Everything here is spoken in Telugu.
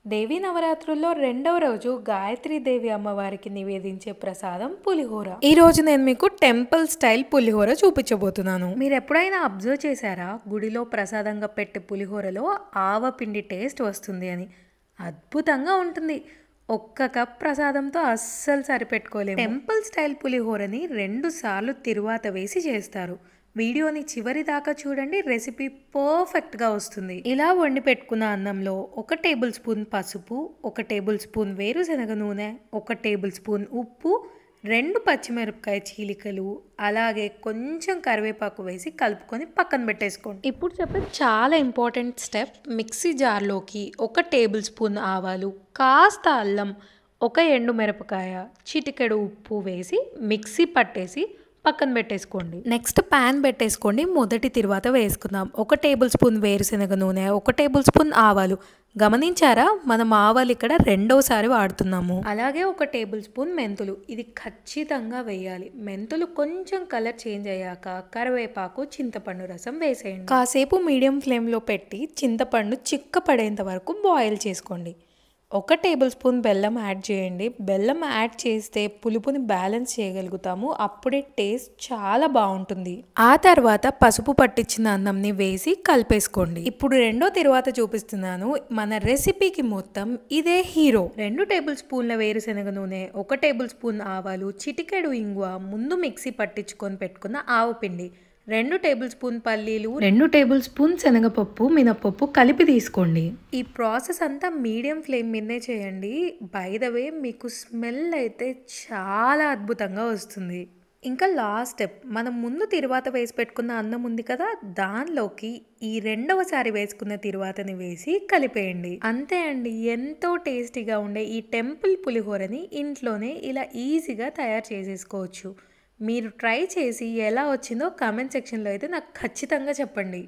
దేవీ నవరాత్రుల్లో రెండవ రోజు గాయత్రీదేవి అమ్మవారికి నివేదించే ప్రసాదం పులిహోర. ఈ రోజు నేను మీకు టెంపుల్ స్టైల్ పులిహోర చూపించబోతున్నాను. మీరు ఎప్పుడైనా అబ్జర్వ్ చేశారా, గుడిలో ప్రసాదంగా పెట్టే పులిహోరలో ఆవపిండి టేస్ట్ వస్తుంది అని? అద్భుతంగా ఉంటుంది. ఒక్క కప్ ప్రసాదంతో అస్సలు సరిపెట్టుకోలేము. టెంపుల్ స్టైల్ పులిహోరని 2 సార్లు తిరువాత వేసి చేస్తారు. వీడియోని చివరి దాకా చూడండి, రెసిపీ పర్ఫెక్ట్గా వస్తుంది. ఇలా వండి పెట్టుకున్న అన్నంలో 1 టేబుల్ స్పూన్ పసుపు, 1 టేబుల్ స్పూన్ వేరుశనగ నూనె, 1 టేబుల్ స్పూన్ ఉప్పు, 2 పచ్చిమిరపకాయ చీలికలు, అలాగే కొంచెం కరివేపాకు వేసి కలుపుకొని పక్కన పెట్టేసుకోండి. ఇప్పుడు చెప్పే చాలా ఇంపార్టెంట్ స్టెప్, మిక్సీ జార్లోకి 1 టేబుల్ స్పూన్ ఆవాలు, కాస్త అల్లం, 1 ఎండు మిరపకాయ, చిటికెడు ఉప్పు వేసి మిక్సీ పట్టేసి పక్కన పెట్టేసుకోండి. నెక్స్ట్ ప్యాన్ పెట్టేసుకోండి. మొదటి తిరువాత వేసుకుందాం. 1 టేబుల్ స్పూన్ వేరుశనగ నూనె, 1 టేబుల్ స్పూన్ ఆవాలు. గమనించారా, మనం ఆవాలు ఇక్కడ రెండోసారి వాడుతున్నాము. అలాగే 1 టేబుల్ స్పూన్ మెంతులు, ఇది ఖచ్చితంగా వేయాలి. మెంతులు కొంచెం కలర్ చేంజ్ అయ్యాక కరివేపాకు, చింతపండు రసం వేసేయండి. కాసేపు మీడియం ఫ్లేమ్లో పెట్టి చింతపండు చిక్క పడేంత వరకు బాయిల్ చేసుకోండి. 1 టేబుల్ స్పూన్ బెల్లం యాడ్ చేయండి. బెల్లం యాడ్ చేస్తే పులుపుని బ్యాలెన్స్ చేయగలుగుతాము. అప్పుడే టేస్ట్ చాలా బాగుంటుంది. ఆ తర్వాత పసుపు పట్టించిన అన్నంని వేసి కలిపేసుకోండి. ఇప్పుడు రెండో తిరువాత చూపిస్తున్నాను. మన రెసిపీకి మొత్తం ఇదే హీరో. 2 టేబుల్ స్పూన్ల వేరుశనగ నూనె, 1 టేబుల్ స్పూన్ ఆవాలు, చిటికెడు ఇంగువ, ముందు మిక్సీ పట్టించుకొని పెట్టుకున్న ఆవపిండి, 2 టేబుల్ స్పూన్ పల్లీలు, 2 టేబుల్ స్పూన్ శనగపప్పు, మినపప్పు కలిపి తీసుకోండి. ఈ ప్రాసెస్ అంతా మీడియం ఫ్లేమ్ మీదనే చేయండి. బై ద వే, మీకు స్మెల్ అయితే చాలా అద్భుతంగా వస్తుంది. ఇంకా లాస్ట్ స్టెప్, మనం ముందు తిరువాత వేసి పెట్టుకున్న అన్నం ఉంది కదా, దానిలోకి ఈ రెండవసారి వేసుకున్న తిరువాతని వేసి కలిపేయండి. అంతే అండి, ఎంతో టేస్టీగా ఉండే ఈ టెంపుల్ పులిహోరని ఇంట్లోనే ఇలా ఈజీగా తయారు చేసేసుకోవచ్చు. మీరు ట్రై చేసి ఎలా వచ్చిందో కామెంట్ సెక్షన్లో అయితే నాకు ఖచ్చితంగా చెప్పండి.